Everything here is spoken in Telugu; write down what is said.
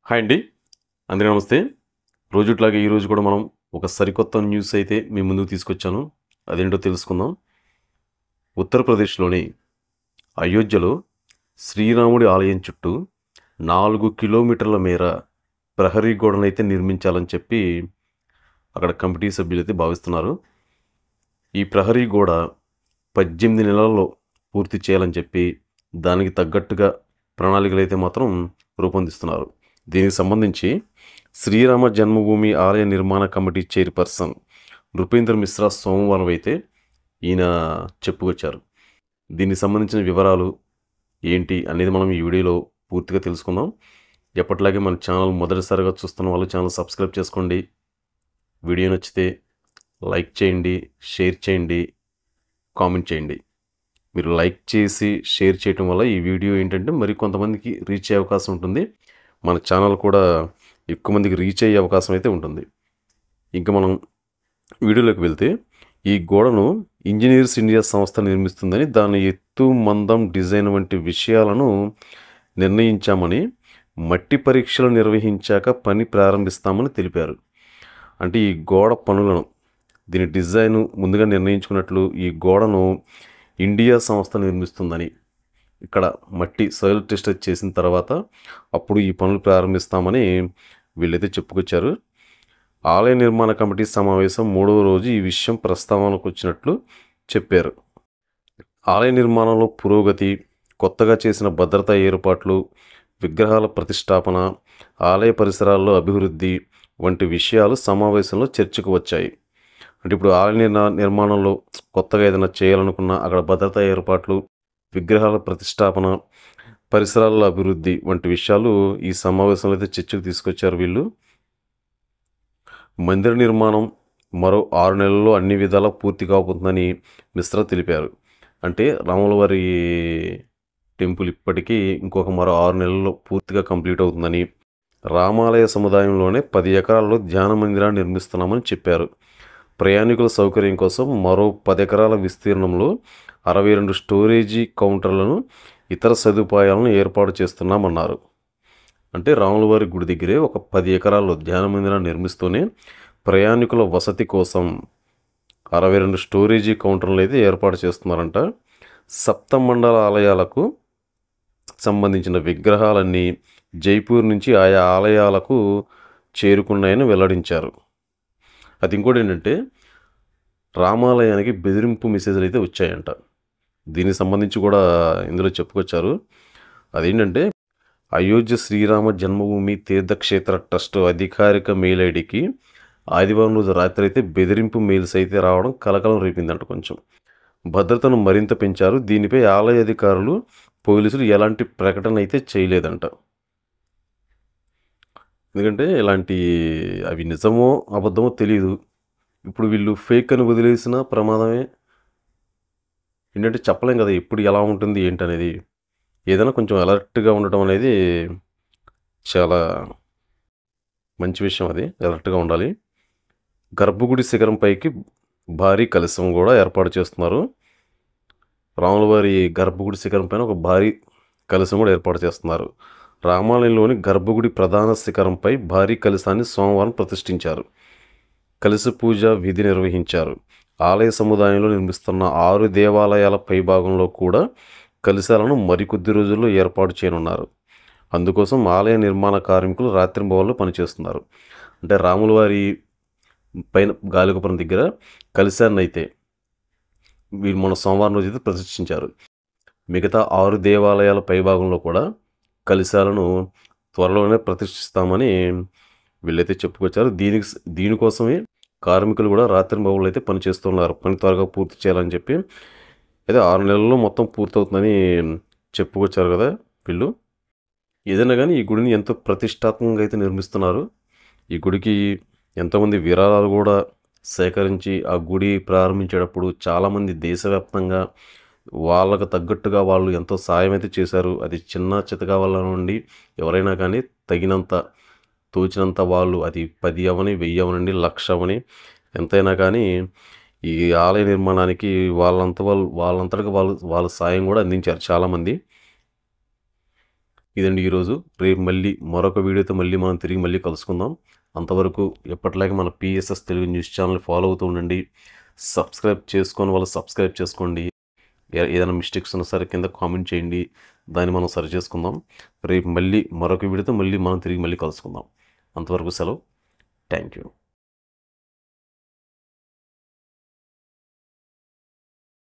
హాయ్ అండి. అందరికీ నమస్తే. రోజుట్లాగే ఈరోజు కూడా మనం ఒక సరికొత్త న్యూస్ అయితే మీ ముందుకు తీసుకొచ్చాను. అదేంటో తెలుసుకుందాం. ఉత్తరప్రదేశ్‌లోని అయోధ్యలో శ్రీరాముడి ఆలయం చుట్టూ 4 కిలోమీటర్ల మేర ప్రహరీ గోడనైతే నిర్మించాలని చెప్పి అక్కడ కమిటీ సభ్యులైతే భావిస్తున్నారు. ఈ ప్రహరీ గోడ 18 నెలల్లో పూర్తి చేయాలని చెప్పి దానికి తగ్గట్టుగా ప్రణాళికలైతే మాత్రం రూపొందిస్తున్నారు. దీనికి సంబంధించి శ్రీరామ జన్మభూమి ఆలయ నిర్మాణ కమిటీ చైర్పర్సన్ నృపేందర్ మిశ్రా సోమవారం అయితే ఈయన చెప్పుకొచ్చారు. దీనికి సంబంధించిన వివరాలు ఏంటి అనేది మనం ఈ వీడియోలో పూర్తిగా తెలుసుకుందాం. ఎప్పటిలాగే మన ఛానల్ మొదటిసారిగా చూస్తున్న వాళ్ళు ఛానల్ సబ్స్క్రైబ్ చేసుకోండి. వీడియో నచ్చితే లైక్ చేయండి, షేర్ చేయండి, కామెంట్ చేయండి. మీరు లైక్ చేసి షేర్ చేయటం వల్ల ఈ వీడియో ఏంటంటే మరి కొంతమందికి రీచ్ అయ్యే అవకాశం ఉంటుంది. మన ఛానల్ కూడా ఎక్కువ మందికి రీచ్ అయ్యే అవకాశం అయితే ఉంటుంది. ఇంకా మనం వీడియోలోకి వెళ్తే ఈ గోడను ఇంజనీర్స్ ఇండియా సంస్థ నిర్మిస్తుందని, దాని ఎత్తు, మందం, డిజైన్ వంటి విషయాలను నిర్ణయించామని, మట్టి పరీక్షలు నిర్వహించాక పని ప్రారంభిస్తామని తెలిపారు. అంటే ఈ గోడ పనులను, దీని డిజైన్ ముందుగా నిర్ణయించుకున్నట్లు ఈ గోడను ఇండియా సంస్థ నిర్మిస్తుందని, ఇక్కడ మట్టి సాయిల్ టెస్ట్ చేసిన తర్వాత అప్పుడు ఈ పనులు ప్రారంభిస్తామని వీళ్ళైతే చెప్పుకొచ్చారు. ఆలయ నిర్మాణ కమిటీ సమావేశం 3వ రోజు ఈ విషయం ప్రస్తావనకు వచ్చినట్లు చెప్పారు. ఆలయ నిర్మాణంలో పురోగతి, కొత్తగా చేసిన భద్రతా ఏర్పాట్లు, విగ్రహాల ప్రతిష్టాపన, ఆలయ పరిసరాల్లో అభివృద్ధి వంటి విషయాలు సమావేశంలో చర్చకు వచ్చాయి. అంటే ఇప్పుడు ఆలయ నిర్మాణంలో కొత్తగా ఏదైనా చేయాలనుకున్నా అక్కడ భద్రతా ఏర్పాట్లు, విగ్రహాల ప్రతిష్టాపన, పరిసరాల అభివృద్ధి వంటి విషయాలు ఈ సమావేశంలో అయితే చర్చకు తీసుకొచ్చారు వీళ్ళు. మందిర నిర్మాణం మరో 6 నెలల్లో అన్ని విధాలా పూర్తి కాబోతుందని మిశ్రా తెలిపారు. అంటే రాములవారి టెంపుల్ ఇప్పటికీ ఇంకొక మరో 6 నెలల్లో పూర్తిగా కంప్లీట్ అవుతుందని, రామాలయ సముదాయంలోనే 10 ఎకరాల్లో ధ్యాన మందిరాన్ని నిర్మిస్తున్నామని చెప్పారు. ప్రయాణికుల సౌకర్యం కోసం మరో 10 ఎకరాల విస్తీర్ణంలో 62 స్టోరేజీ కౌంటర్లను, ఇతర సదుపాయాలను ఏర్పాటు చేస్తున్నామన్నారు. అంటే రాములవారి గుడి దగ్గరే ఒక 10 ఎకరాల్లో ధ్యాన మందిరాన్ని నిర్మిస్తూనే ప్రయాణికుల వసతి కోసం 62 స్టోరేజీ కౌంటర్లు అయితే ఏర్పాటు చేస్తున్నారంట. సప్తమండల ఆలయాలకు సంబంధించిన విగ్రహాలన్నీ జైపూర్ నుంచి ఆయా ఆలయాలకు చేరుకున్నాయని వెల్లడించారు. అది ఇంకోటి ఏంటంటే రామాలయానికి బెదిరింపు మెసేజ్లు అయితే వచ్చాయంట. దీనికి సంబంధించి కూడా ఇందులో చెప్పుకొచ్చారు. అదేంటంటే అయోధ్య శ్రీరామ జన్మభూమి తీర్థక్షేత్ర ట్రస్ట్ అధికారిక మెయిల్ ఐడికి ఆదివారం రోజు రాత్రి అయితే బెదిరింపు మెయిల్స్ అయితే రావడం కలకలం రేపిందంట. కొంచెం భద్రతను మరింత పెంచారు. దీనిపై ఆలయ అధికారులు, పోలీసులు ఎలాంటి ప్రకటన అయితే చేయలేదంట. ఎందుకంటే ఇలాంటి అవి నిజమో అబద్ధమో తెలియదు. ఇప్పుడు వీళ్ళు ఫేక్ అని వదిలేసిన ప్రమాదమే. ఏంటంటే చెప్పలేం కదా ఎప్పుడు ఎలా ఉంటుంది ఏంటనేది. ఏదైనా కొంచెం అలర్ట్గా ఉండటం అనేది చాలా మంచి విషయం. అది అలర్ట్గా ఉండాలి. గర్భగుడి శిఖరం పైకి భారీ కలశం కూడా ఏర్పాటు చేస్తున్నారు. రాములవారి గర్భగుడి శిఖరం పైన ఒక భారీ కలశం కూడా ఏర్పాటు చేస్తున్నారు. రామాలయంలోని గర్భగుడి ప్రధాన శిఖరంపై భారీ కలశాన్ని సోమవారం ప్రతిష్ఠించారు. కలశ పూజ విధి నిర్వహించారు. ఆలయ సముదాయంలో నిర్మిస్తున్న 6 దేవాలయాల పైభాగంలో కూడా కలశాలను మరికొద్ది రోజుల్లో ఏర్పాటు చేయనున్నారు. అందుకోసం ఆలయ నిర్మాణ కార్మికులు రాత్రింబవళ్ళు పనిచేస్తున్నారు. అంటే రాములవారి పైన గాలిగోపురం దగ్గర కలశాన్ని అయితే వీళ్ళు మొన్న సోమవారం రోజు అయితే ప్రతిష్ఠించారు. మిగతా 6 దేవాలయాల పైభాగంలో కూడా కలశాలను త్వరలోనే ప్రతిష్ఠిస్తామని వీళ్ళైతే చెప్పుకొచ్చారు. దీనికోసమే కార్మికులు కూడా రాత్రింబవళ్ళు అయితే పనిచేస్తున్నారు. పని త్వరగా పూర్తి చేయాలని చెప్పి అయితే 6 నెలల్లో మొత్తం పూర్తవుతుందని చెప్పుకొచ్చారు కదా వీళ్ళు. ఏదైనా కానీ ఈ గుడిని ఎంతో ప్రతిష్టాత్మకంగా అయితే నిర్మిస్తున్నారు. ఈ గుడికి ఎంతోమంది విరాళాలు కూడా సేకరించి ఆ గుడి ప్రారంభించేటప్పుడు చాలామంది దేశవ్యాప్తంగా వాళ్ళకు తగ్గట్టుగా వాళ్ళు ఎంతో సాయం అయితే చేశారు. అది చిన్న చితకా వాళ్ళ నుండి ఎవరైనా కానీ తగినంత తోచినంత వాళ్ళు, అది 10 అవని, 1000 అవనండి, 1,00,000 అవని, ఎంతైనా కానీ ఈ ఆలయ నిర్మాణానికి వాళ్ళంతటికి వాళ్ళు సాయం కూడా అందించారు చాలామంది. ఇదండి ఈరోజు. రేపు మళ్ళీ మరొక వీడియోతో మనం తిరిగి కలుసుకుందాం. అంతవరకు ఎప్పటిలాగే మన PSS Telugu news channel follow అవుతూ ఉండండి. సబ్స్క్రైబ్ చేసుకోని వాళ్ళు సబ్స్క్రైబ్ చేసుకోండి. ఏదైనా మిస్టేక్స్ ఉన్నా సరే కింద కామెంట్ చేయండి. దాన్ని మనం సరి చేసుకుందాం. రేపు మళ్ళీ మరొక వీడియోతో మనం తిరిగి కలుసుకుందాం. అంతవరకు సెలవు. Thank you.